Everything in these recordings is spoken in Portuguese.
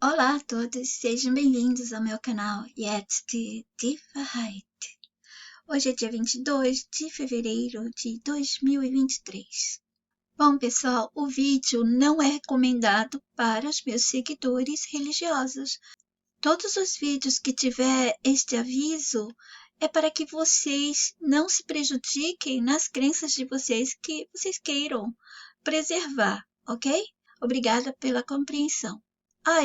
Olá a todos, sejam bem-vindos ao meu canal Yet de Wahrheit. Hoje é dia 22 de fevereiro de 2023. Bom, pessoal, o vídeo não é recomendado para os meus seguidores religiosos. Todos os vídeos que tiver este aviso é para que vocês não se prejudiquem nas crenças de vocês que vocês queiram preservar, ok? Obrigada pela compreensão.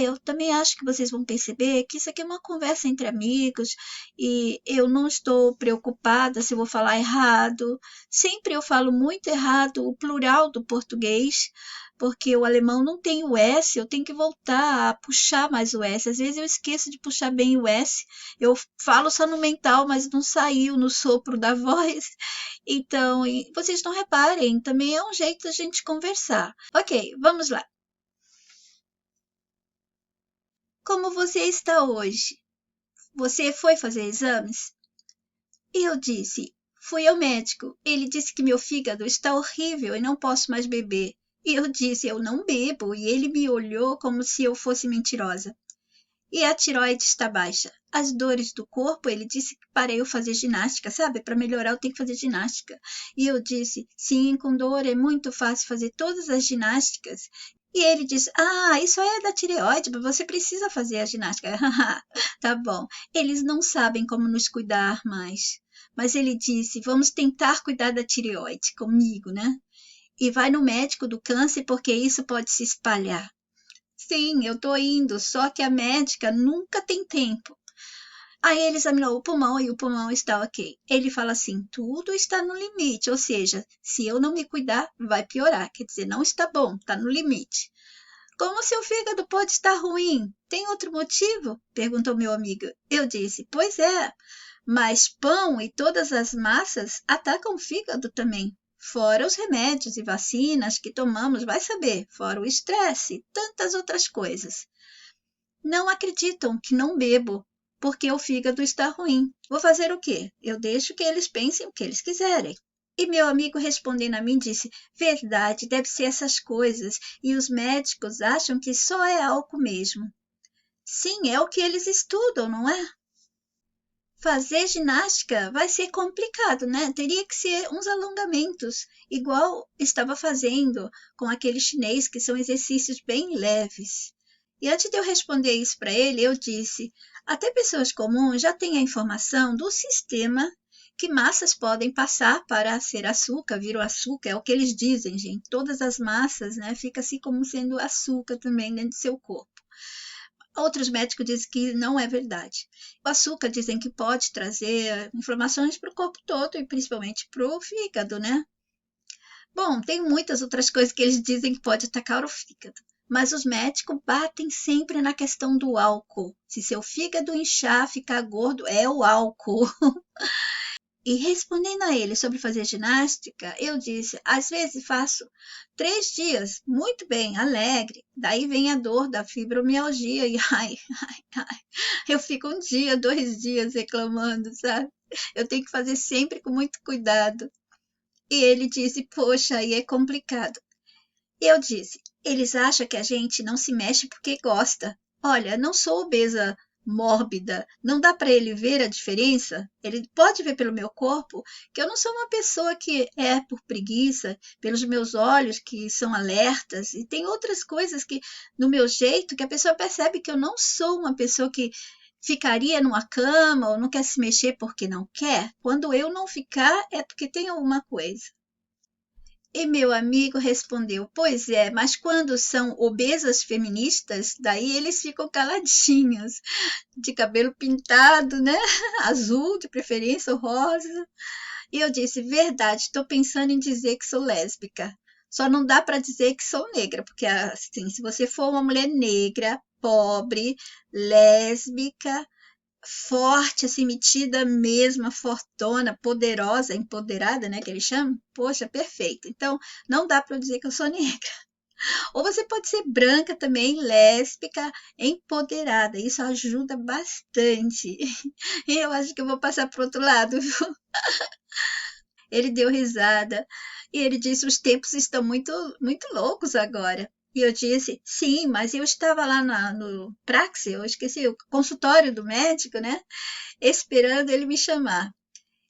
Eu também acho que vocês vão perceber que isso aqui é uma conversa entre amigos e eu não estou preocupada se eu vou falar errado. Sempre eu falo muito errado o plural do português, porque o alemão não tem o S, eu tenho que voltar a puxar mais o S. Às vezes eu esqueço de puxar bem o S, eu falo só no mental, mas não saiu no sopro da voz. Então, vocês não reparem, também é um jeito da gente conversar. Ok, vamos lá. Como você está hoje? Você foi fazer exames? E eu disse: fui ao médico. Ele disse que meu fígado está horrível e não posso mais beber. E eu disse: eu não bebo. E ele me olhou como se eu fosse mentirosa. E a tireoide está baixa. As dores do corpo, ele disse que para eu fazer ginástica, sabe? Para melhorar eu tenho que fazer ginástica. E eu disse: sim, com dor é muito fácil fazer todas as ginásticas. E ele disse: isso é da tireoide, você precisa fazer a ginástica. Tá bom. Eles não sabem como nos cuidar mais. Mas ele disse: vamos tentar cuidar da tireoide comigo, né? E vai no médico do câncer porque isso pode se espalhar. Sim, eu tô indo, só que a médica nunca tem tempo. Aí ele examinou o pulmão e o pulmão está ok. Ele fala assim: tudo está no limite, ou seja, se eu não me cuidar, vai piorar. Quer dizer, não está bom, está no limite. Como seu fígado pode estar ruim? Tem outro motivo? Perguntou meu amigo. Eu disse: pois é, mas pão e todas as massas atacam o fígado também. Fora os remédios e vacinas que tomamos, vai saber, fora o estresse, tantas outras coisas. Não acreditam que não bebo, porque o fígado está ruim. Vou fazer o quê? Eu deixo que eles pensem o que eles quiserem. E meu amigo respondendo a mim disse: verdade, deve ser essas coisas, e os médicos acham que só é álcool mesmo. Sim, é o que eles estudam, não é? Fazer ginástica vai ser complicado, né? Teria que ser uns alongamentos, igual estava fazendo com aquele chinês, que são exercícios bem leves. E antes de eu responder isso para ele, eu disse: até pessoas comuns já têm a informação do sistema que massas podem passar para ser açúcar, vir o açúcar, é o que eles dizem, gente. Todas as massas, né, fica assim como sendo açúcar também dentro do seu corpo. Outros médicos dizem que não é verdade. O açúcar dizem que pode trazer inflamações para o corpo todo e principalmente para o fígado, né? Bom, tem muitas outras coisas que eles dizem que pode atacar o fígado. Mas os médicos batem sempre na questão do álcool. Se seu fígado inchar, ficar gordo, é o álcool. E respondendo a ele sobre fazer ginástica, eu disse: às vezes faço 3 dias, muito bem, alegre. Daí vem a dor da fibromialgia e ai, eu fico 1 dia, 2 dias reclamando, sabe? Eu tenho que fazer sempre com muito cuidado. E ele disse: poxa, aí é complicado. E eu disse: eles acham que a gente não se mexe porque gosta. Olha, não sou obesa mórbida, não dá para ele ver a diferença? Ele pode ver pelo meu corpo que eu não sou uma pessoa que é por preguiça, pelos meus olhos que são alertas, e tem outras coisas que no meu jeito que a pessoa percebe que eu não sou uma pessoa que ficaria numa cama ou não quer se mexer porque não quer. Quando eu não ficar é porque tem alguma coisa. E meu amigo respondeu: pois é, mas quando são obesas feministas, daí eles ficam caladinhos, de cabelo pintado, né? Azul, de preferência, ou rosa. E eu disse: verdade, estou pensando em dizer que sou lésbica. Só não dá para dizer que sou negra, porque assim, se você for uma mulher negra, pobre, lésbica, forte, assim, metida mesmo, fortona, poderosa, empoderada, né, que eles chamam, poxa, perfeito. Então, não dá para eu dizer que eu sou negra. Ou você pode ser branca também, lésbica, empoderada. Isso ajuda bastante. E eu acho que eu vou passar para o outro lado, viu? Ele deu risada e ele disse: os tempos estão muito, muito loucos agora. E eu disse, sim, mas eu estava lá no Praxis, eu esqueci, o consultório do médico, né? Esperando ele me chamar.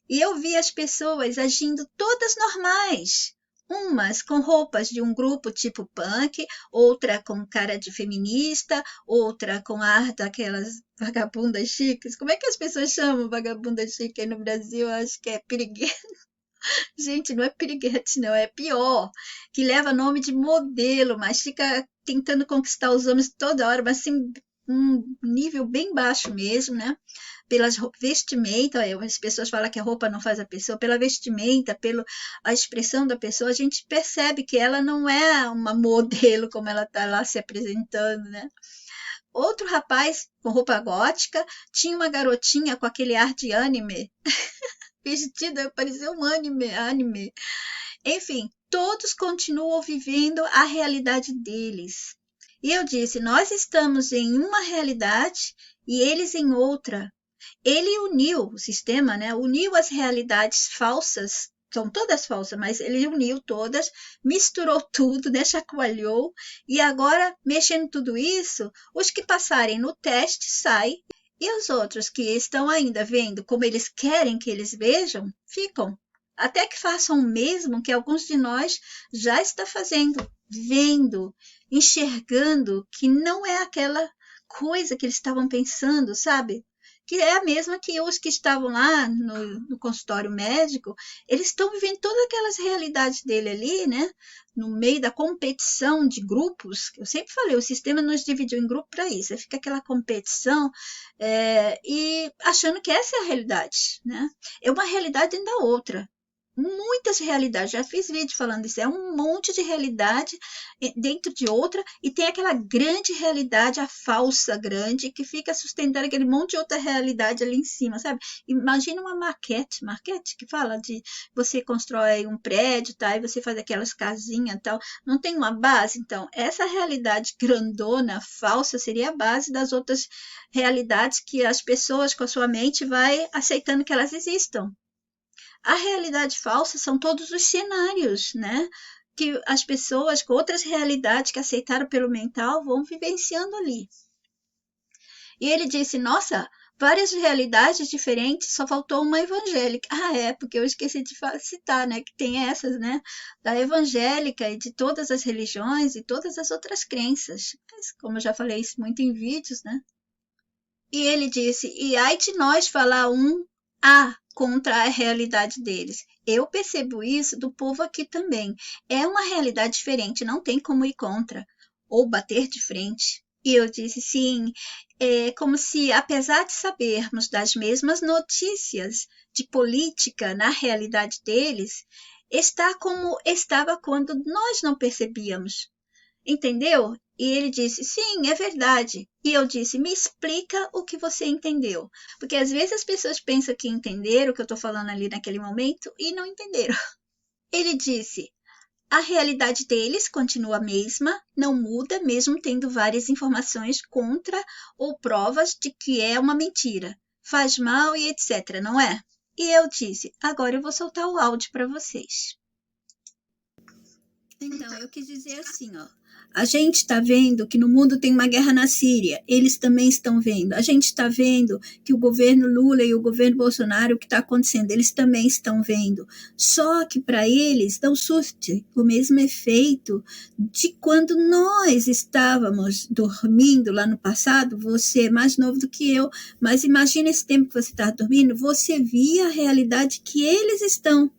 E eu vi as pessoas agindo todas normais. Umas com roupas de um grupo tipo punk, outra com cara de feminista, outra com ar daquelas vagabundas chiques. Como é que as pessoas chamam vagabunda chique aí no Brasil? Eu acho que é piriguete. Gente, não é piriguete, não, é pior. Que leva nome de modelo, mas fica tentando conquistar os homens toda hora, mas assim, um nível bem baixo mesmo, né? Pelas vestimenta, as pessoas falam que a roupa não faz a pessoa, pela vestimenta, pela a expressão da pessoa, a gente percebe que ela não é uma modelo como ela está lá se apresentando, né? Outro rapaz com roupa gótica, tinha uma garotinha com aquele ar de anime, vestida, parecia um anime. Enfim, todos continuam vivendo a realidade deles. E eu disse, nós estamos em uma realidade e eles em outra. Ele uniu o sistema, né? Uniu as realidades falsas, são todas falsas, mas ele uniu todas, misturou tudo, né? Chacoalhou, e agora, mexendo tudo isso, os que passarem no teste saem, e os outros que estão ainda vendo como eles querem que eles vejam, ficam. Até que façam o mesmo que alguns de nós já está fazendo, vendo, enxergando que não é aquela coisa que eles estavam pensando, sabe? Que é a mesma que os que estavam lá no consultório médico, eles estão vivendo todas aquelas realidades dele ali, né? No meio da competição de grupos. Eu sempre falei, o sistema nos dividiu em grupo para isso. Aí fica aquela competição e achando que essa é a realidade, né? É uma realidade dentro da outra. Muitas realidades, já fiz vídeo falando isso, é um monte de realidade dentro de outra, e tem aquela grande realidade, a falsa grande, que fica sustentando aquele monte de outra realidade ali em cima, sabe? Imagina uma maquete que fala de você constrói um prédio, tá? E você faz aquelas casinhas e tal, não tem uma base, então essa realidade grandona, falsa, seria a base das outras realidades que as pessoas com a sua mente vai aceitando que elas existam. A realidade falsa são todos os cenários, né? Que as pessoas com outras realidades que aceitaram pelo mental vão vivenciando ali. E ele disse: Nossa, várias realidades diferentes, só faltou uma evangélica. Ah, é, porque eu esqueci de citar, né? Que tem essas, né? Da evangélica e de todas as religiões e todas as outras crenças. Mas, como eu já falei isso muito em vídeos, né? E ele disse: E ai de nós falar contra a realidade deles. Eu percebo isso do povo aqui também. É uma realidade diferente, não tem como ir contra ou bater de frente. E eu disse: Sim, é como se, apesar de sabermos das mesmas notícias de política na realidade deles, está como estava quando nós não percebíamos. Entendeu? E ele disse: Sim, é verdade. E eu disse: Me explica o que você entendeu. Porque às vezes as pessoas pensam que entenderam o que eu estou falando ali naquele momento e não entenderam. Ele disse: A realidade deles continua a mesma, não muda, mesmo tendo várias informações contra ou provas de que é uma mentira. Faz mal e etc., não é? E eu disse: Agora eu vou soltar o áudio para vocês. Então, eu quis dizer assim, ó. A gente está vendo que no mundo tem uma guerra na Síria, eles também estão vendo. A gente está vendo que o governo Lula e o governo Bolsonaro, o que está acontecendo, eles também estão vendo. Só que para eles não surte o mesmo efeito de quando nós estávamos dormindo lá no passado. Você é mais novo do que eu, mas imagina esse tempo que você estava dormindo, você via a realidade que eles estão.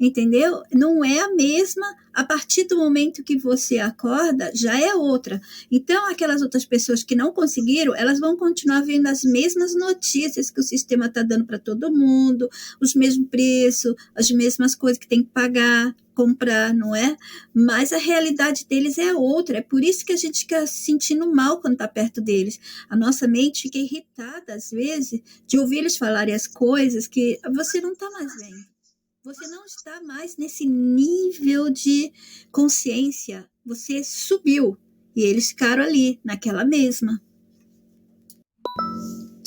Entendeu? Não é a mesma, a partir do momento que você acorda, já é outra. Então, aquelas outras pessoas que não conseguiram, elas vão continuar vendo as mesmas notícias que o sistema está dando para todo mundo, os mesmos preços, as mesmas coisas que tem que pagar, comprar, não é? Mas a realidade deles é outra, é por isso que a gente fica se sentindo mal quando está perto deles. A nossa mente fica irritada, às vezes, de ouvir eles falarem as coisas que você não está mais vendo. Você não está mais nesse nível de consciência. Você subiu e eles ficaram ali, naquela mesma.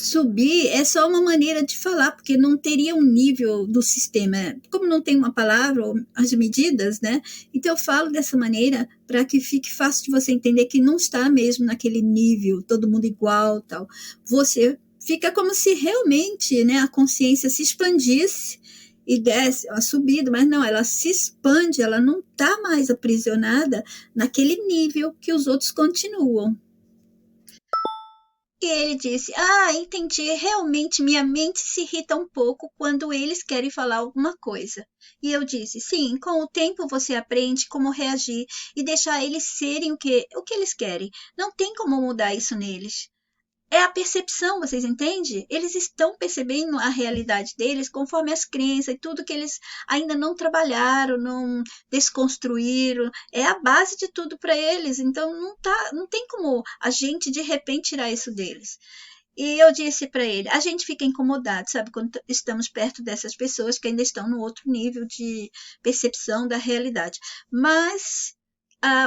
subir é só uma maneira de falar, porque não teria um nível do sistema. Como não tem uma palavra, ou as medidas, né? Então eu falo dessa maneira para que fique fácil de você entender que não está mesmo naquele nível, todo mundo igual, tal. Você fica como se realmente, né, a consciência se expandisse e desce a subida, mas não, ela se expande, ela não está mais aprisionada naquele nível que os outros continuam. E ele disse: Ah, entendi. Realmente minha mente se irrita um pouco quando eles querem falar alguma coisa. E eu disse: Sim, com o tempo você aprende como reagir e deixar eles serem o que eles querem. Não tem como mudar isso neles. É a percepção, vocês entendem? Eles estão percebendo a realidade deles conforme as crenças e tudo que eles ainda não trabalharam, não desconstruíram. É a base de tudo para eles. Então não tem como a gente de repente tirar isso deles. E eu disse para ele, a gente fica incomodado, sabe, quando estamos perto dessas pessoas que ainda estão no outro nível de percepção da realidade. Mas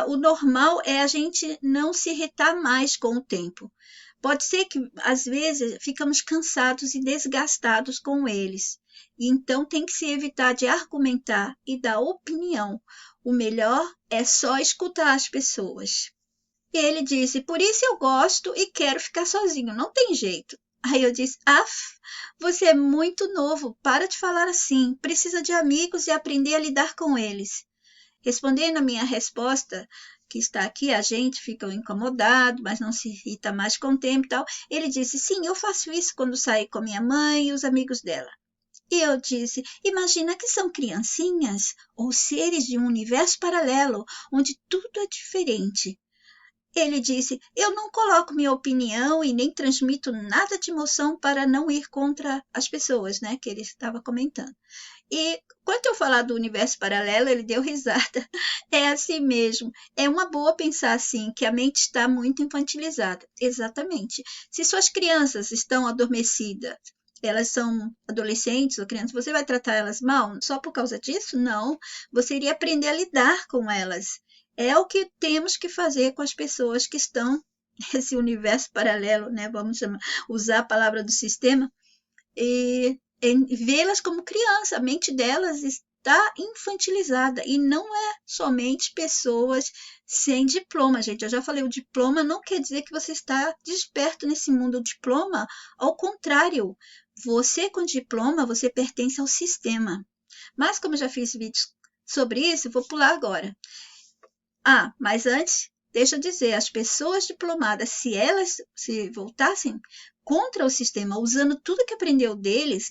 o normal é a gente não se irritar mais com o tempo. Pode ser que, às vezes, ficamos cansados e desgastados com eles. E então tem que se evitar de argumentar e dar opinião. O melhor é só escutar as pessoas. E ele disse, por isso eu gosto e quero ficar sozinho, não tem jeito. Aí eu disse, você é muito novo, para de falar assim, precisa de amigos e aprender a lidar com eles. Respondendo a minha resposta, que está aqui, a gente fica incomodado, mas não se irrita mais com o tempo e tal. Ele disse, sim, eu faço isso quando saio com minha mãe e os amigos dela. E eu disse, imagina que são criancinhas ou seres de um universo paralelo, onde tudo é diferente. Ele disse, eu não coloco minha opinião e nem transmito nada de emoção para não ir contra as pessoas, né, que ele estava comentando. E quando eu falar do universo paralelo, ele deu risada. É assim mesmo. É uma boa pensar assim, que a mente está muito infantilizada. Exatamente. Se suas crianças estão adormecidas, elas são adolescentes ou crianças, você vai tratar elas mal só por causa disso? Não. Você iria aprender a lidar com elas. É o que temos que fazer com as pessoas que estão nesse universo paralelo, né? Vamos usar a palavra do sistema. E vê-las como criança, a mente delas está infantilizada e não é somente pessoas sem diploma, gente. Eu já falei, o diploma não quer dizer que você está desperto nesse mundo. O diploma, ao contrário, você com diploma, você pertence ao sistema. Mas como eu já fiz vídeos sobre isso, vou pular agora. Mas antes, deixa eu dizer, as pessoas diplomadas, se elas se voltassem contra o sistema, usando tudo que aprendeu deles,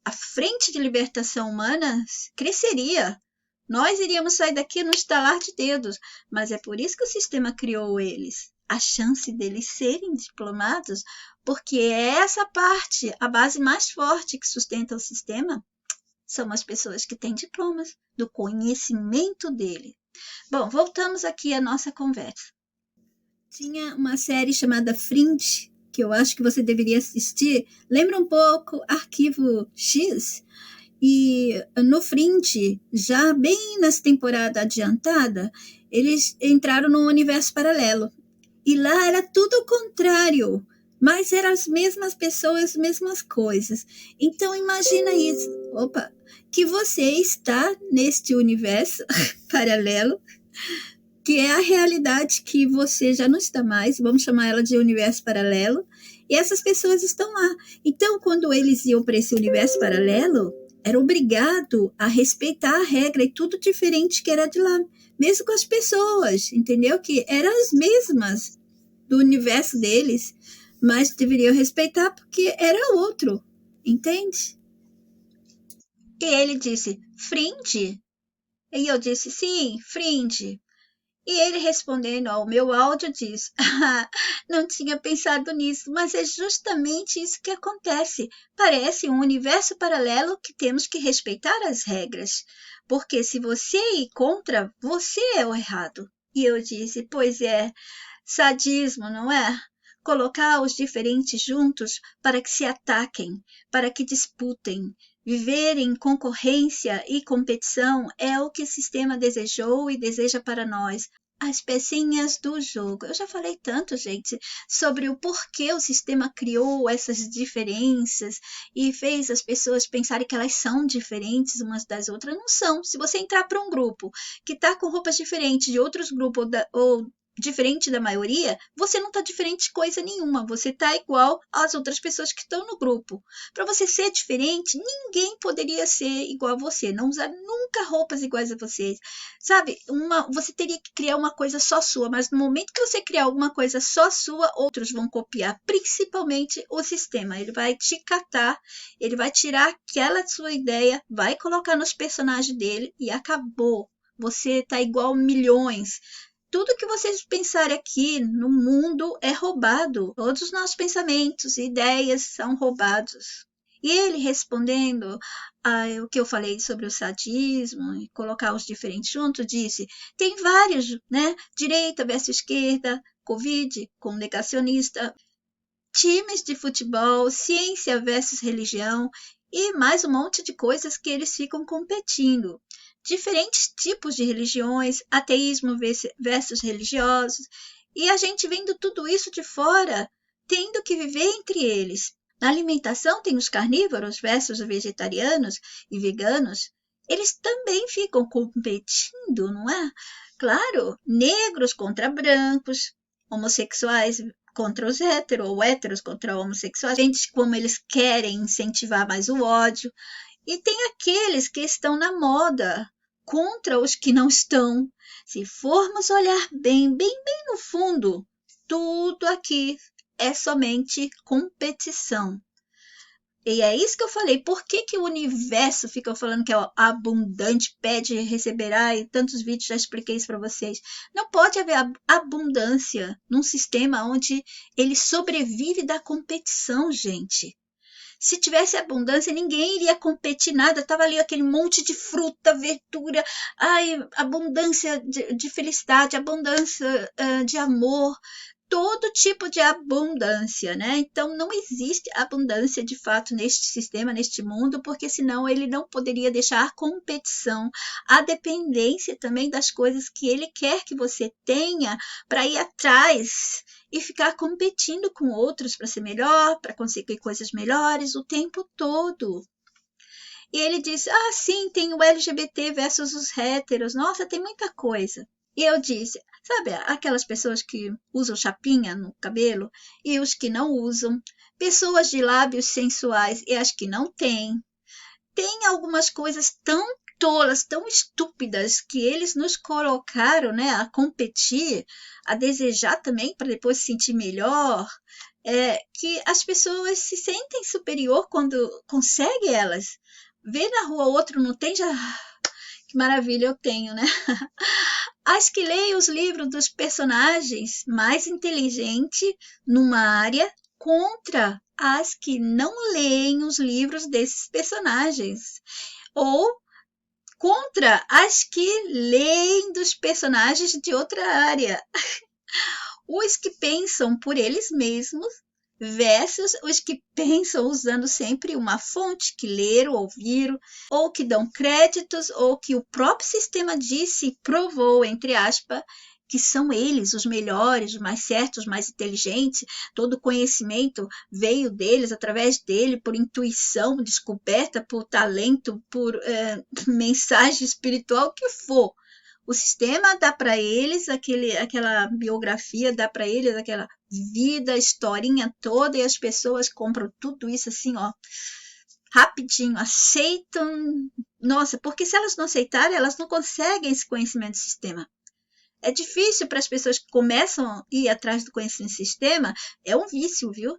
a frente de libertação humana cresceria. Nós iríamos sair daqui no estalar de dedos, mas é por isso que o sistema criou eles. A chance deles serem diplomados, porque é essa parte, a base mais forte que sustenta o sistema, são as pessoas que têm diplomas, do conhecimento dele. Bom, voltamos aqui à nossa conversa. Tinha uma série chamada Fringe, que eu acho que você deveria assistir. Lembra um pouco Arquivo X? E no Fringe, já bem nessa temporada adiantada, eles entraram num universo paralelo. E lá era tudo o contrário, mas eram as mesmas pessoas, as mesmas coisas. Então imagina isso, que você está neste universo paralelo, que é a realidade que você já não está mais, vamos chamar ela de universo paralelo, e essas pessoas estão lá. Então, quando eles iam para esse universo paralelo, era obrigado a respeitar a regra e tudo diferente que era de lá, mesmo com as pessoas, entendeu? Que eram as mesmas do universo deles, mas deveriam respeitar porque era outro, entende? E ele disse, Fringe? E eu disse, sim, Fringe. E ele respondendo ao meu áudio diz, não tinha pensado nisso, mas é justamente isso que acontece. Parece um universo paralelo que temos que respeitar as regras, porque se você ir contra, você é o errado. E eu disse, pois é, sadismo, não é? Colocar os diferentes juntos para que se ataquem, para que disputem. Viver em concorrência e competição é o que o sistema desejou e deseja para nós. as pecinhas do jogo. Eu já falei tanto, gente, sobre o porquê o sistema criou essas diferenças e fez as pessoas pensarem que elas são diferentes umas das outras. Não são. Se você entrar para um grupo que está com roupas diferentes de outros grupos ou diferente da maioria, você não está diferente de coisa nenhuma, você está igual às outras pessoas que estão no grupo. Para você ser diferente, ninguém poderia ser igual a você, não usar nunca roupas iguais a vocês, sabe? Você teria que criar uma coisa só sua, mas no momento que você criar alguma coisa só sua, outros vão copiar, principalmente o sistema. Ele vai te catar, ele vai tirar aquela sua ideia, vai colocar nos personagens dele e acabou. Você está igual milhões. Tudo que vocês pensarem aqui no mundo é roubado. Todos os nossos pensamentos e ideias são roubados. E ele respondendo o que eu falei sobre o sadismo e colocar os diferentes juntos, disse, tem vários, né? Direita versus esquerda, Covid com negacionista, times de futebol, ciência versus religião e mais um monte de coisas que eles ficam competindo. Diferentes tipos de religiões, ateísmo versus religiosos, e a gente vendo tudo isso de fora, tendo que viver entre eles. Na alimentação tem os carnívoros versus os vegetarianos e veganos, eles também ficam competindo, não é? Claro, negros contra brancos, homossexuais contra os héteros, ou héteros contra homossexuais, gente como eles querem incentivar mais o ódio. E tem aqueles que estão na moda contra os que não estão. Se formos olhar bem no fundo, tudo aqui é somente competição. E é isso que eu falei. Por que o universo fica falando que é abundante, pede e receberá, e tantos vídeos já expliquei isso para vocês. Não pode haver abundância num sistema onde ele sobrevive da competição, gente. Se tivesse abundância, ninguém iria competir nada. Tava ali aquele monte de fruta, verdura, abundância de felicidade, abundância de amor, todo tipo de abundância, né? Então não existe abundância de fato neste sistema, neste mundo, porque senão ele não poderia deixar a competição, a dependência também das coisas que ele quer que você tenha para ir atrás e ficar competindo com outros para ser melhor, para conseguir coisas melhores o tempo todo. E ele disse, sim, tem o LGBT versus os héteros, nossa, tem muita coisa. E eu disse, sabe, aquelas pessoas que usam chapinha no cabelo e os que não usam, pessoas de lábios sensuais e as que não têm. Tem algumas coisas tão tolas, tão estúpidas que eles nos colocaram, né, a competir, a desejar também para depois se sentir melhor, que as pessoas se sentem superior quando conseguem elas. Ver na rua outro não tem, já que maravilha eu tenho, né? As que leem os livros dos personagens mais inteligentes numa área contra as que não leem os livros desses personagens. Ou contra as que leem dos personagens de outra área. Os que pensam por eles mesmos versus os que pensam usando sempre uma fonte que leram, ouviram, ou que dão créditos, ou que o próprio sistema disse e provou, entre aspas, que são eles os melhores, os mais certos, os mais inteligentes, todo o conhecimento veio deles, através dele, por intuição, descoberta, por talento, por mensagem espiritual, o que for. O sistema dá para eles aquela biografia, dá para eles aquela vida, historinha toda, e as pessoas compram tudo isso assim, ó, rapidinho, aceitam. Nossa, porque se elas não aceitarem, elas não conseguem esse conhecimento do sistema. É difícil para as pessoas que começam a ir atrás do conhecimento do sistema, é um vício, viu?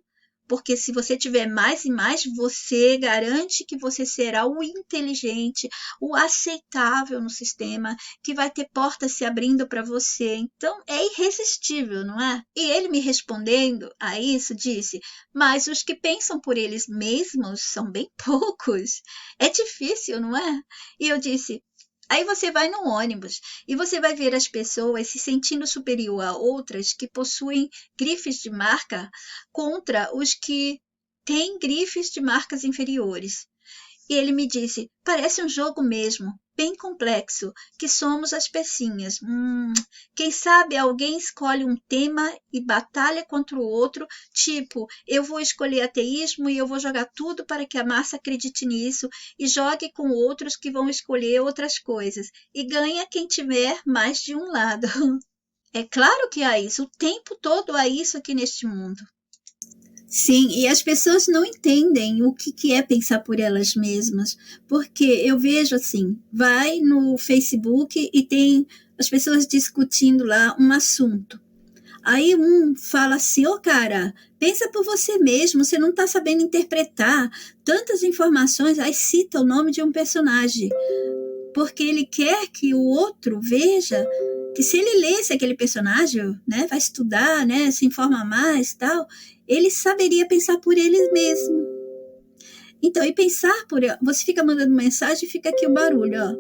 Porque se você tiver mais e mais, você garante que você será o inteligente, o aceitável no sistema, que vai ter portas se abrindo para você. Então, é irresistível, não é? E ele me respondendo a isso, disse, mas os que pensam por eles mesmos são bem poucos. É difícil, não é? E eu disse, aí você vai no ônibus e você vai ver as pessoas se sentindo superior a outras que possuem grifes de marca contra os que têm grifes de marcas inferiores. E ele me disse: parece um jogo mesmo, bem complexo, que somos as pecinhas. Quem sabe alguém escolhe um tema e batalha contra o outro, tipo, eu vou escolher ateísmo e eu vou jogar tudo para que a massa acredite nisso e jogue com outros que vão escolher outras coisas. E ganha quem tiver mais de um lado. É claro que há isso, o tempo todo há isso aqui neste mundo. Sim, e as pessoas não entendem o que é pensar por elas mesmas, porque eu vejo assim, vai no Facebook e tem as pessoas discutindo lá um assunto. Aí um fala assim, cara, pensa por você mesmo, você não está sabendo interpretar tantas informações, aí cita o nome de um personagem, porque ele quer que o outro veja que se ele lesse aquele personagem, né, vai estudar, né, se informa mais, tal, ele saberia pensar por ele mesmo. Então, e pensar por... Você fica mandando mensagem e fica aqui o barulho, ó.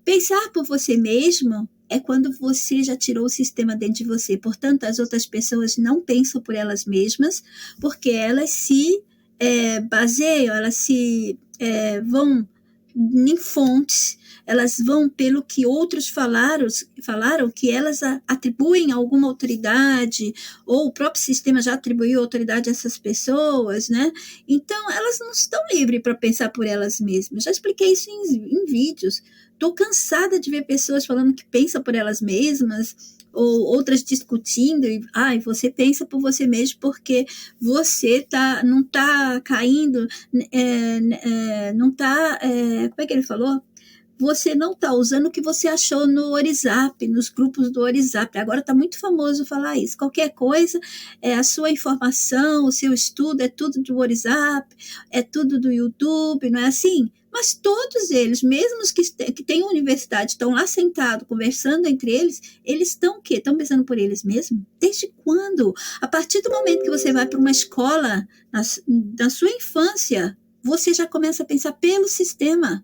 Pensar por você mesmo é quando você já tirou o sistema dentro de você. Portanto, as outras pessoas não pensam por elas mesmas, porque elas se baseiam, elas se vão em fontes, elas vão pelo que outros falaram que elas atribuem alguma autoridade, ou o próprio sistema já atribuiu autoridade a essas pessoas, né? Então, elas não estão livres para pensar por elas mesmas. Já expliquei isso em vídeos. Estou cansada de ver pessoas falando que pensam por elas mesmas, ou outras discutindo, e você pensa por você mesmo porque você não está caindo, não está, como é que ele falou? Você não está usando o que você achou no WhatsApp, nos grupos do WhatsApp. Agora está muito famoso falar isso. Qualquer coisa, a sua informação, o seu estudo, é tudo do WhatsApp, é tudo do YouTube, não é assim? Mas todos eles, mesmo os que têm universidade, estão lá sentados, conversando entre eles, eles estão o quê? Estão pensando por eles mesmos? Desde quando? A partir do momento que você vai para uma escola, na sua infância, você já começa a pensar pelo sistema,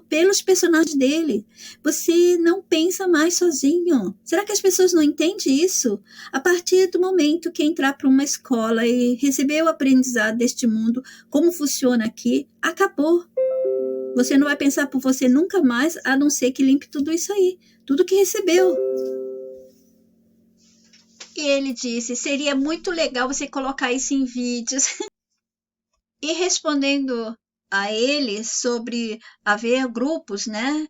pelos personagens dele. Você não pensa mais sozinho. Será que as pessoas não entendem isso? A partir do momento que entrar para uma escola e receber o aprendizado deste mundo, como funciona aqui, acabou. Você não vai pensar por você nunca mais, a não ser que limpe tudo isso aí, tudo que recebeu. E ele disse, seria muito legal você colocar isso em vídeos. E respondendo a ele sobre haver grupos, né,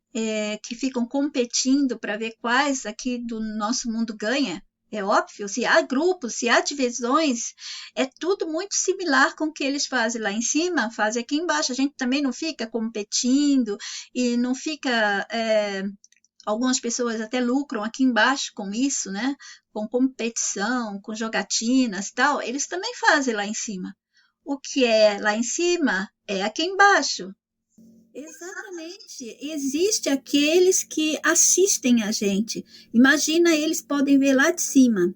que ficam competindo para ver quais aqui do nosso mundo ganha. É óbvio, se há grupos, se há divisões, é tudo muito similar com o que eles fazem lá em cima, fazem aqui embaixo. A gente também não fica competindo e não fica... algumas pessoas até lucram aqui embaixo com isso, né? Com competição, com jogatinas e tal. Eles também fazem lá em cima. O que é lá em cima é aqui embaixo. Exatamente. Existe aqueles que assistem a gente. Imagina, eles podem ver lá de cima.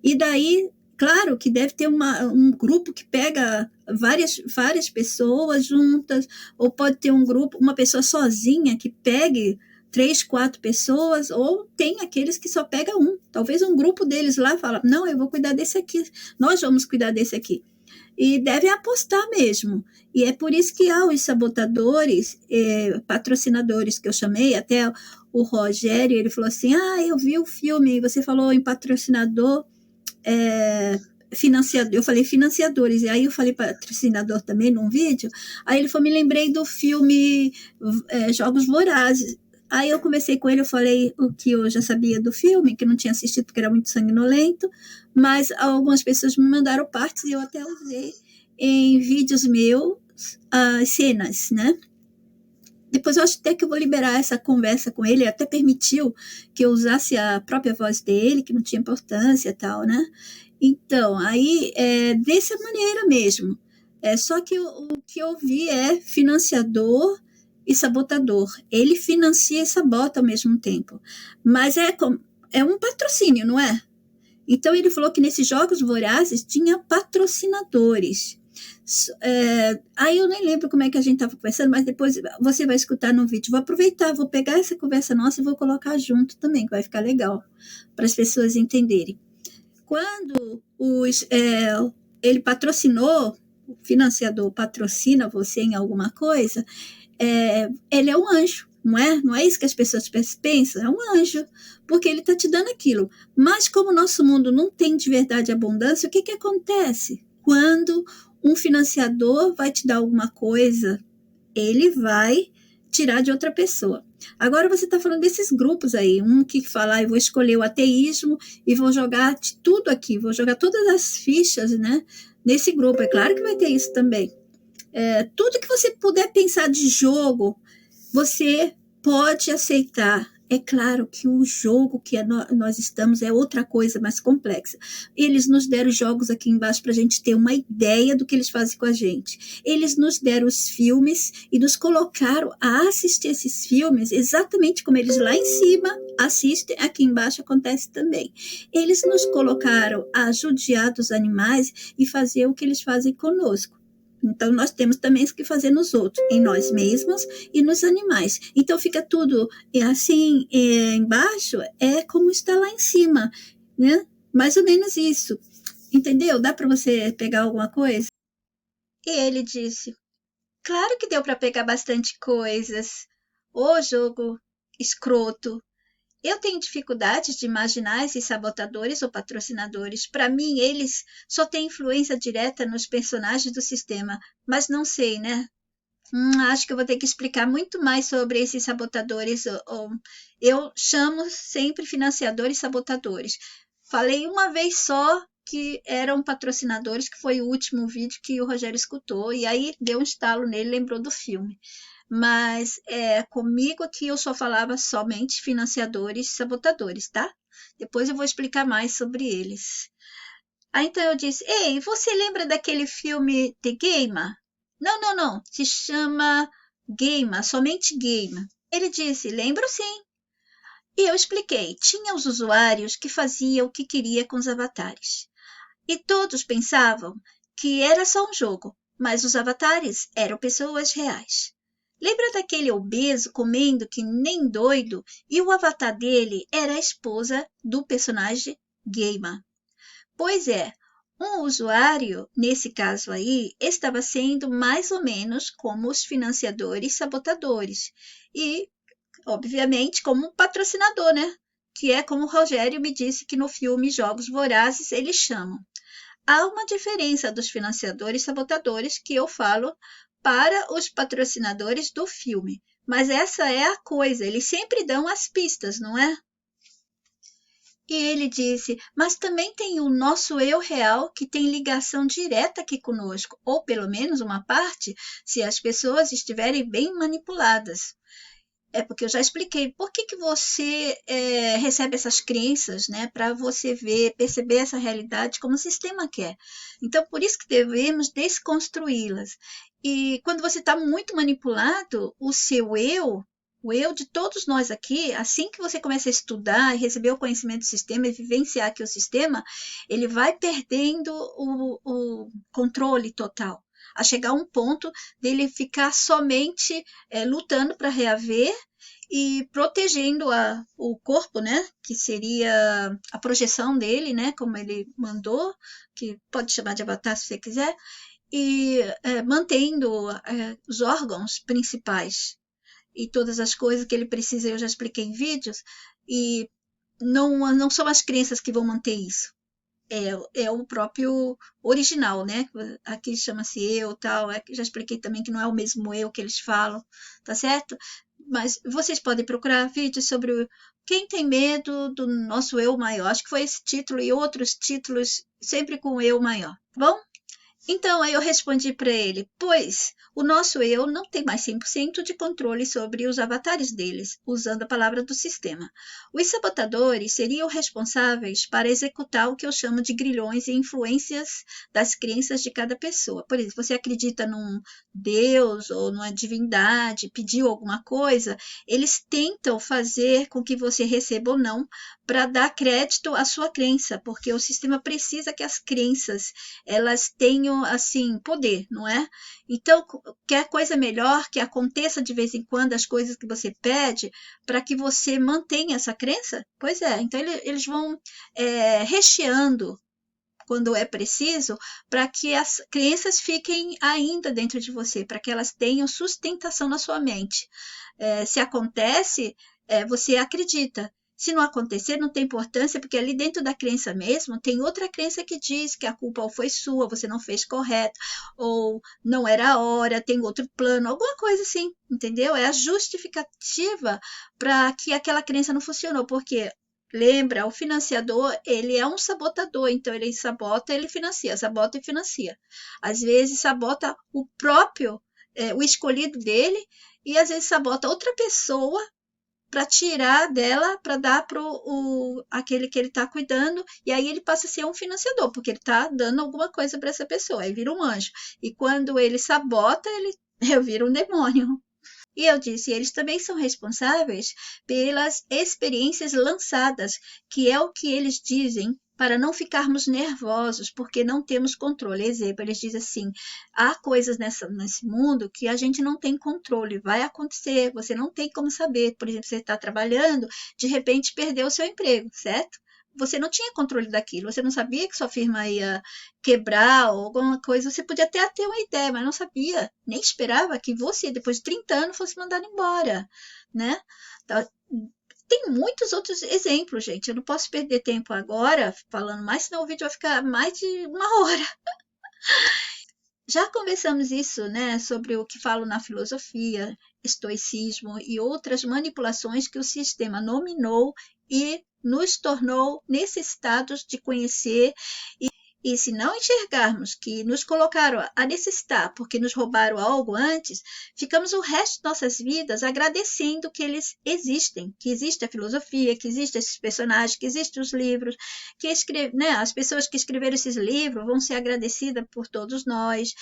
E daí, claro que deve ter um grupo que pega várias pessoas juntas, ou pode ter um grupo, uma pessoa sozinha que pegue 3, 4 pessoas, ou tem aqueles que só pega um. Talvez um grupo deles lá fala, não, eu vou cuidar desse aqui, nós vamos cuidar desse aqui. E devem apostar mesmo. E é por isso que há os sabotadores, patrocinadores que eu chamei, até o Rogério, ele falou assim, eu vi o filme, você falou em patrocinador, financiador, eu falei financiadores, e aí eu falei patrocinador também num vídeo, aí ele falou, me lembrei do filme Jogos Vorazes. Aí eu conversei com ele, eu falei o que eu já sabia do filme, que eu não tinha assistido porque era muito sanguinolento, mas algumas pessoas me mandaram partes e eu até usei em vídeos meus as cenas, né? Depois eu acho até que eu vou liberar essa conversa com ele, ele até permitiu que eu usasse a própria voz dele, que não tinha importância e tal, né? Então, aí, dessa maneira mesmo. Só que o que eu vi é financiador e sabotador. Ele financia e sabota ao mesmo tempo. Mas é um patrocínio, não é? Então, ele falou que nesses Jogos Vorazes tinha patrocinadores. Aí eu nem lembro como é que a gente estava conversando, mas depois você vai escutar no vídeo. Vou aproveitar, vou pegar essa conversa nossa e vou colocar junto também, que vai ficar legal, para as pessoas entenderem. Quando ele patrocinou financiador patrocina você em alguma coisa, ele é um anjo, não é? Não é isso que as pessoas pensam? É um anjo, porque ele está te dando aquilo. Mas como o nosso mundo não tem de verdade abundância, o que acontece? Quando um financiador vai te dar alguma coisa, ele vai tirar de outra pessoa. Agora você está falando desses grupos aí, um que fala, eu vou escolher o ateísmo e vou jogar tudo aqui, vou jogar todas as fichas, né, nesse grupo. É claro que vai ter isso também. Tudo que você puder pensar de jogo, você pode aceitar. É claro que o jogo que nós estamos é outra coisa mais complexa. Eles nos deram jogos aqui embaixo para a gente ter uma ideia do que eles fazem com a gente. Eles nos deram os filmes e nos colocaram a assistir esses filmes exatamente como eles lá em cima assistem, aqui embaixo acontece também. Eles nos colocaram a judiar dos animais e fazer o que eles fazem conosco. Então, nós temos também que fazer nos outros, em nós mesmos e nos animais. Então, fica tudo assim, embaixo, é como está lá em cima, né? Mais ou menos isso. Entendeu? Dá para você pegar alguma coisa? E ele disse, claro que deu para pegar bastante coisas. Ô jogo escroto. Eu tenho dificuldades de imaginar esses sabotadores ou patrocinadores. Para mim, eles só têm influência direta nos personagens do sistema, mas não sei, né? Acho que eu vou ter que explicar muito mais sobre esses sabotadores. Eu chamo sempre financiadores sabotadores. Falei uma vez só que eram patrocinadores, que foi o último vídeo que o Rogério escutou, e aí deu um estalo nele, lembrou do filme. Mas comigo aqui eu só falava somente financiadores e sabotadores, tá? Depois eu vou explicar mais sobre eles. Aí então eu disse, ei, você lembra daquele filme The Gamer? Não, se chama Gamer, somente Gamer. Ele disse, lembro sim. E eu expliquei, tinha os usuários que faziam o que queria com os avatares. E todos pensavam que era só um jogo, mas os avatares eram pessoas reais. Lembra daquele obeso comendo que nem doido e o avatar dele era a esposa do personagem Gamer? Pois é, um usuário, nesse caso aí, estava sendo mais ou menos como os financiadores sabotadores e, obviamente, como um patrocinador, né? Que é como o Rogério me disse que no filme Jogos Vorazes eles chamam. Há uma diferença dos financiadores sabotadores que eu falo para os patrocinadores do filme. Mas essa é a coisa, eles sempre dão as pistas, não é? E ele disse, mas também tem o nosso eu real que tem ligação direta aqui conosco, ou pelo menos uma parte, se as pessoas estiverem bem manipuladas. É porque eu já expliquei por que você recebe essas crenças, né? Para você perceber essa realidade como o sistema quer. Então, por isso que devemos desconstruí-las. E quando você está muito manipulado, o seu eu, o eu de todos nós aqui, assim que você começa a estudar e receber o conhecimento do sistema e vivenciar aqui o sistema, ele vai perdendo o controle total. A chegar a um ponto dele ficar somente lutando para reaver e protegendo o corpo, né, que seria a projeção dele, né, como ele mandou, que pode chamar de avatar se você quiser, e mantendo os órgãos principais e todas as coisas que ele precisa, eu já expliquei em vídeos, e não são as crenças que vão manter isso. É o próprio original, né? Aqui chama-se eu, tal. Já expliquei também que não é o mesmo eu que eles falam, tá certo? Mas vocês podem procurar vídeos sobre quem tem medo do nosso eu maior. Acho que foi esse título e outros títulos, sempre com o eu maior, tá bom? Então, aí eu respondi para ele, pois o nosso eu não tem mais 100% de controle sobre os avatares deles, usando a palavra do sistema. Os sabotadores seriam responsáveis para executar o que eu chamo de grilhões e influências das crenças de cada pessoa. Por exemplo, você acredita num Deus ou numa divindade, pediu alguma coisa, eles tentam fazer com que você receba ou não para dar crédito à sua crença, porque o sistema precisa que as crenças elas tenham assim poder, não é? Então, quer coisa melhor que aconteça de vez em quando as coisas que você pede para que você mantenha essa crença? Pois é, então eles vão recheando quando é preciso, para que as crenças fiquem ainda dentro de você, para que elas tenham sustentação na sua mente. Se acontece, você acredita. Se não acontecer, não tem importância, porque ali dentro da crença mesmo, tem outra crença que diz que a culpa ou foi sua, você não fez correto, ou não era a hora, tem outro plano, alguma coisa assim, entendeu? É a justificativa para que aquela crença não funcionou, porque lembra, o financiador, ele é um sabotador, então ele sabota, ele financia, sabota e financia. Às vezes sabota o próprio, o escolhido dele, e às vezes sabota outra pessoa para tirar dela, para dar para aquele que ele está cuidando, e aí ele passa a ser um financiador, porque ele está dando alguma coisa para essa pessoa, aí vira um anjo. E quando ele sabota, ele vira um demônio. E eu disse, eles também são responsáveis pelas experiências lançadas, que é o que eles dizem para não ficarmos nervosos, porque não temos controle. Exemplo, eles dizem assim, há coisas nesse mundo que a gente não tem controle, vai acontecer, você não tem como saber. Por exemplo, você está trabalhando, de repente perdeu o seu emprego, certo? Você não tinha controle daquilo, você não sabia que sua firma ia quebrar ou alguma coisa, você podia até ter uma ideia, mas não sabia, nem esperava que você, depois de 30 anos, fosse mandado embora, né? Tem muitos outros exemplos, gente, eu não posso perder tempo agora falando mais, senão o vídeo vai ficar mais de uma hora. Já conversamos isso, né, sobre o que falo na filosofia, estoicismo e outras manipulações que o sistema nominou e nos tornou necessitados de conhecer. E se não enxergarmos que nos colocaram a necessitar porque nos roubaram algo antes, ficamos o resto de nossas vidas agradecendo que eles existem, que existe a filosofia, que existem esses personagens, que existem os livros, que as pessoas que escreveram esses livros vão ser agradecidas por todos nós.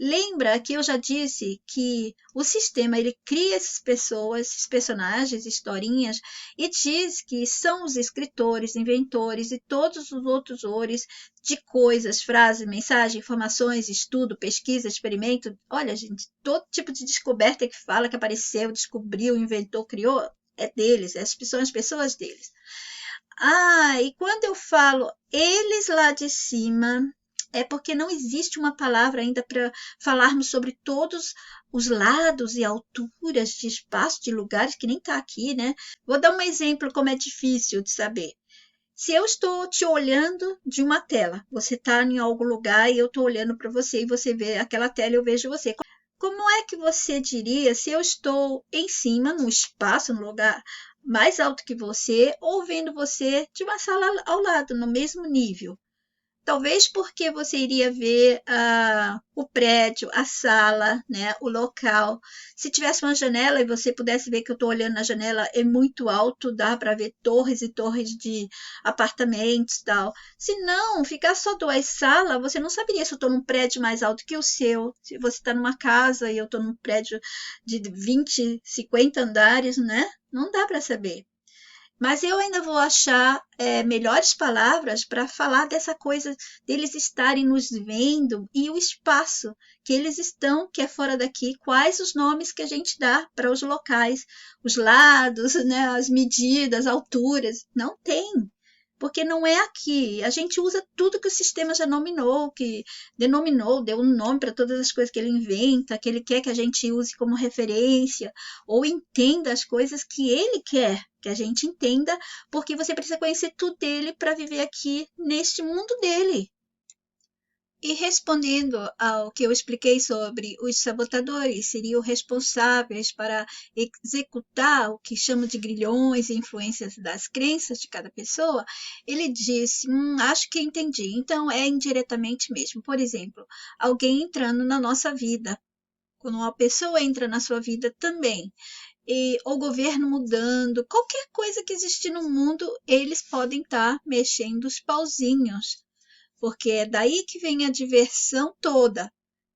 Lembra que eu já disse que o sistema ele cria essas pessoas, esses personagens, historinhas, e diz que são os escritores, inventores e todos os outros ores de coisas, frases, mensagens, informações, estudo, pesquisa, experimento. Olha, gente, todo tipo de descoberta que fala que apareceu, descobriu, inventou, criou, é deles, são as pessoas deles. E quando eu falo eles lá de cima, é porque não existe uma palavra ainda para falarmos sobre todos os lados e alturas de espaço, de lugares que nem está aqui, né? Vou dar um exemplo como é difícil de saber. Se eu estou te olhando de uma tela, você está em algum lugar e eu estou olhando para você e você vê aquela tela e eu vejo você. Como é que você diria se eu estou em cima, no espaço, no lugar mais alto que você, ou vendo você de uma sala ao lado, no mesmo nível? Talvez porque você iria ver o prédio, a sala, né, o local. Se tivesse uma janela e você pudesse ver que eu estou olhando na janela, é muito alto, dá para ver torres e torres de apartamentos e tal. Se não, ficar só duas salas, você não saberia se eu estou num prédio mais alto que o seu. Se você está numa casa e eu estou num prédio de 20, 50 andares, né? Não dá para saber. Mas eu ainda vou achar melhores palavras para falar dessa coisa deles estarem nos vendo e o espaço que eles estão, que é fora daqui, quais os nomes que a gente dá para os locais, os lados, né, as medidas, alturas. Não tem, porque não é aqui. A gente usa tudo que o sistema já nominou, que denominou, deu um nome para todas as coisas que ele inventa, que ele quer que a gente use como referência, ou entenda as coisas que ele quer que a gente entenda, porque você precisa conhecer tudo dele para viver aqui neste mundo dele. E respondendo ao que eu expliquei sobre os sabotadores, seriam responsáveis para executar o que chamo de grilhões e influências das crenças de cada pessoa, ele disse, acho que entendi, então é indiretamente mesmo. Por exemplo, alguém entrando na nossa vida, quando uma pessoa entra na sua vida também, e o governo mudando, qualquer coisa que existe no mundo, eles podem estar mexendo os pauzinhos, porque é daí que vem a diversão toda,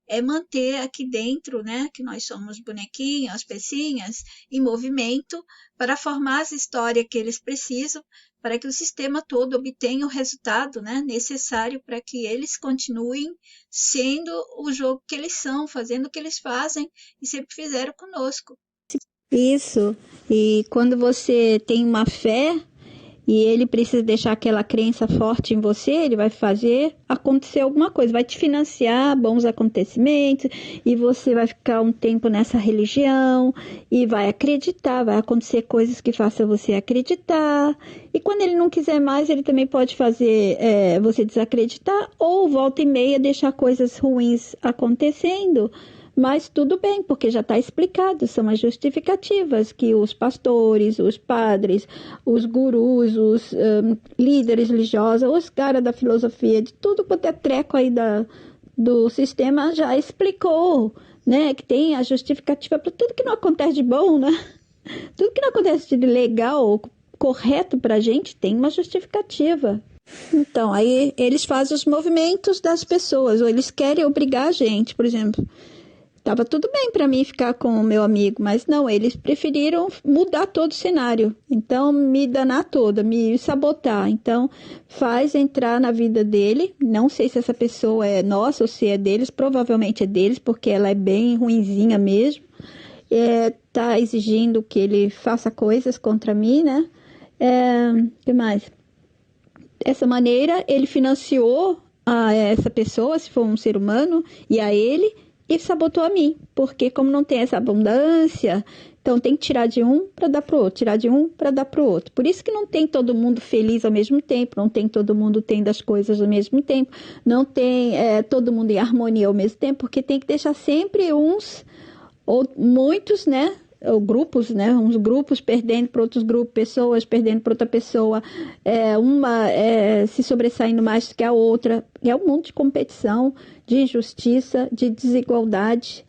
é manter aqui dentro, né, que nós somos bonequinhos, as pecinhas, em movimento para formar as histórias que eles precisam, para que o sistema todo obtenha o resultado, né, necessário para que eles continuem sendo o jogo que eles são, fazendo o que eles fazem e sempre fizeram conosco. Isso, e quando você tem uma fé e ele precisa deixar aquela crença forte em você, ele vai fazer acontecer alguma coisa, vai te financiar bons acontecimentos, e você vai ficar um tempo nessa religião, e vai acreditar, vai acontecer coisas que façam você acreditar, e quando ele não quiser mais, ele também pode fazer você desacreditar, ou volta e meia deixar coisas ruins acontecendo, mas tudo bem, porque já está explicado, são as justificativas que os pastores, os padres, os gurus, os líderes religiosos, os caras da filosofia, de tudo quanto é treco aí do sistema já explicou, né? Que tem a justificativa para tudo que não acontece de bom, né? Tudo que não acontece de legal, correto para a gente, tem uma justificativa. Então, aí eles fazem os movimentos das pessoas, ou eles querem obrigar a gente, por exemplo. Tava tudo bem para mim ficar com o meu amigo, mas não, eles preferiram mudar todo o cenário. Então, me danar toda, me sabotar. Então, faz entrar na vida dele. Não sei se essa pessoa é nossa ou se é deles. Provavelmente é deles, porque ela é bem ruinzinha mesmo. Tá exigindo que ele faça coisas contra mim, né? Que mais? Dessa maneira, ele financiou a essa pessoa, se for um ser humano, e a ele, e sabotou a mim, porque como não tem essa abundância, então tem que tirar de um para dar para o outro, tirar de um para dar para o outro. Por isso que não tem todo mundo feliz ao mesmo tempo, não tem todo mundo tendo as coisas ao mesmo tempo, não tem todo mundo em harmonia ao mesmo tempo, porque tem que deixar sempre uns ou muitos, né? Ou grupos, né? Uns grupos perdendo para outros grupos, pessoas perdendo para outra pessoa, uma se sobressaindo mais que a outra. É um mundo de competição, de injustiça, de desigualdade,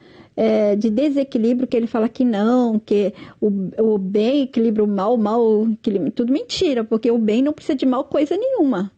de desequilíbrio, que ele fala que não, que o bem equilibra o mal, o mal equilibra. Tudo mentira, porque o bem não precisa de mal coisa nenhuma.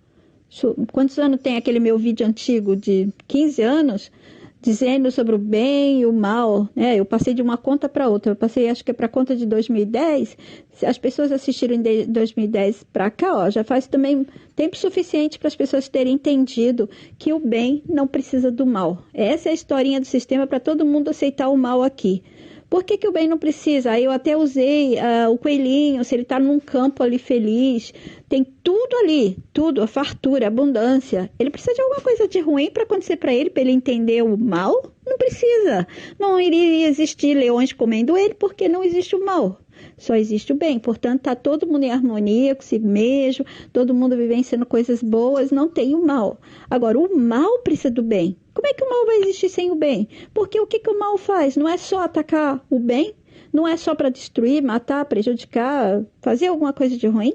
Quantos anos tem aquele meu vídeo antigo de 15 anos? Dizendo sobre o bem e o mal, né? Eu passei de uma conta para outra, eu passei acho que é para a conta de 2010, se as pessoas assistiram de 2010 para cá, ó, já faz também tempo suficiente para as pessoas terem entendido que o bem não precisa do mal. Essa é a historinha do sistema para todo mundo aceitar o mal aqui. Por que o bem não precisa? Aí eu até usei o coelhinho, se ele está num campo ali feliz, tem tudo ali, tudo, a fartura, a abundância. Ele precisa de alguma coisa de ruim para acontecer para ele entender o mal? Não precisa. Não iria existir leões comendo ele porque não existe o mal. Só existe o bem. Portanto, está todo mundo em harmonia consigo mesmo, todo mundo vivenciando coisas boas, não tem o mal. Agora, o mal precisa do bem. Como é que o mal vai existir sem o bem? Porque o que o mal faz? Não é só atacar o bem? Não é só para destruir, matar, prejudicar, fazer alguma coisa de ruim?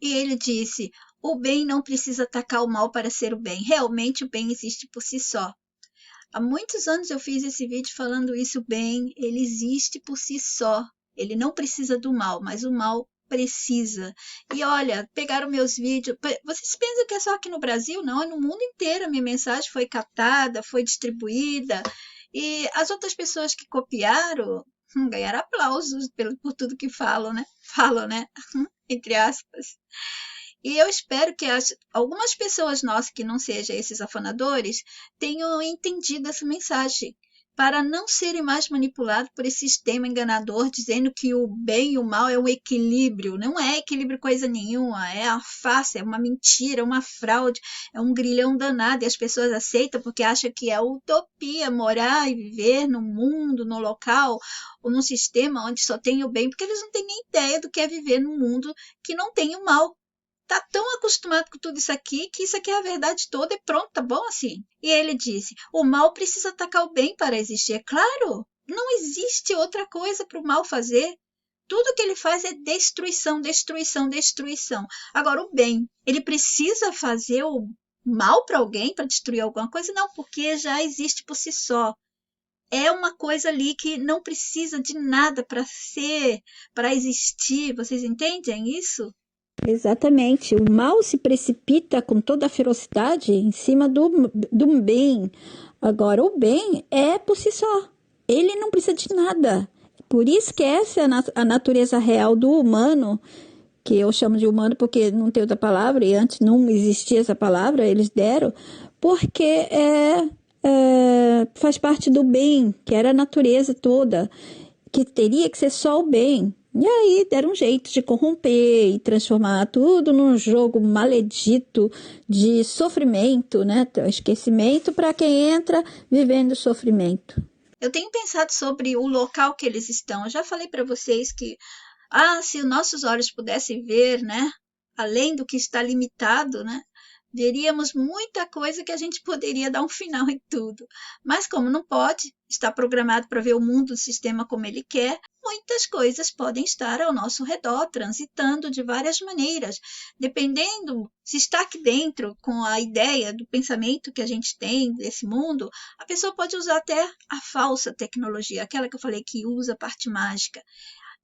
E ele disse, o bem não precisa atacar o mal para ser o bem. Realmente o bem existe por si só. Há muitos anos eu fiz esse vídeo falando isso bem, ele existe por si só. Ele não precisa do mal, mas o mal precisa. E olha, pegaram meus vídeos. Vocês pensam que é só aqui no Brasil? Não, é no mundo inteiro. A minha mensagem foi captada, foi distribuída. E as outras pessoas que copiaram ganharam aplausos por tudo que falam, né? Falam, né? Entre aspas. E eu espero que algumas pessoas nossas que não sejam esses afanadores tenham entendido essa mensagem, para não serem mais manipulados por esse sistema enganador, dizendo que o bem e o mal é um equilíbrio. Não é equilíbrio coisa nenhuma, é a farsa, é uma mentira, é uma fraude, é um grilhão danado, e as pessoas aceitam porque acham que é utopia morar e viver no mundo, no local, ou num sistema onde só tem o bem, porque eles não têm nem ideia do que é viver num mundo que não tem o mal. Tá tão acostumado com tudo isso aqui que isso aqui é a verdade toda e pronto, tá bom assim? E ele disse, o mal precisa atacar o bem para existir. É claro, não existe outra coisa para o mal fazer. Tudo que ele faz é destruição, destruição, destruição. Agora, o bem, ele precisa fazer o mal para alguém, para destruir alguma coisa? Não, porque já existe por si só. É uma coisa ali que não precisa de nada para ser, para existir. Vocês entendem isso? Exatamente. O mal se precipita com toda a ferocidade em cima do bem. Agora, o bem é por si só. Ele não precisa de nada. Por isso que essa é a natureza real do humano, que eu chamo de humano porque não tem outra palavra, e antes não existia essa palavra, eles deram, porque faz parte do bem, que era a natureza toda, que teria que ser só o bem. E aí deram um jeito de corromper e transformar tudo num jogo maledito de sofrimento, né? Esquecimento para quem entra vivendo sofrimento. Eu tenho pensado sobre o local que eles estão. Eu já falei para vocês que, se nossos olhos pudessem ver, né? Além do que está limitado, né? Veríamos muita coisa que a gente poderia dar um final em tudo. Mas como não pode, está programado para ver o mundo do sistema como ele quer, muitas coisas podem estar ao nosso redor, transitando de várias maneiras. Dependendo se está aqui dentro com a ideia do pensamento que a gente tem desse mundo, a pessoa pode usar até a falsa tecnologia, aquela que eu falei que usa a parte mágica.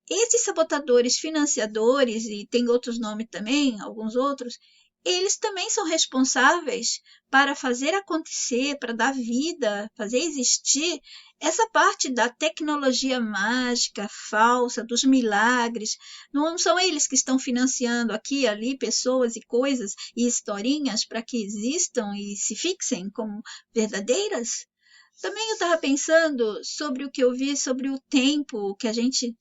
Esses sabotadores financiadores, e tem outros nomes também, alguns outros, eles também são responsáveis para fazer acontecer, para dar vida, fazer existir essa parte da tecnologia mágica, falsa, dos milagres. Não são eles que estão financiando aqui e ali pessoas e coisas e historinhas para que existam e se fixem como verdadeiras? Também eu estava pensando sobre o que eu vi sobre o tempo que a gente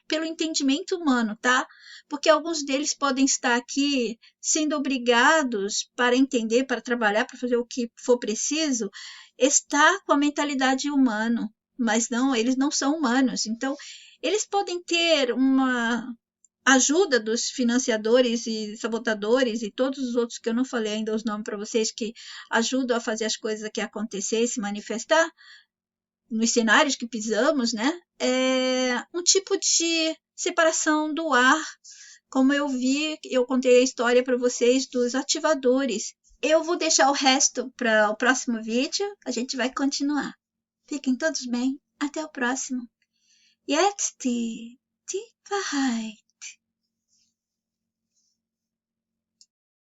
pelo entendimento humano, tá? Porque alguns deles podem estar aqui sendo obrigados para entender, para trabalhar, para fazer o que for preciso, está com a mentalidade humana, mas não, eles não são humanos. Então, eles podem ter uma ajuda dos financiadores e sabotadores e todos os outros que eu não falei ainda os nomes para vocês que ajudam a fazer as coisas aqui acontecer e se manifestar nos cenários que pisamos, né? É um tipo de separação do ar, como eu contei a história para vocês dos ativadores. Eu vou deixar o resto para o próximo vídeo, a gente vai continuar. Fiquem todos bem, até o próximo. Jetzt die Wahrheit.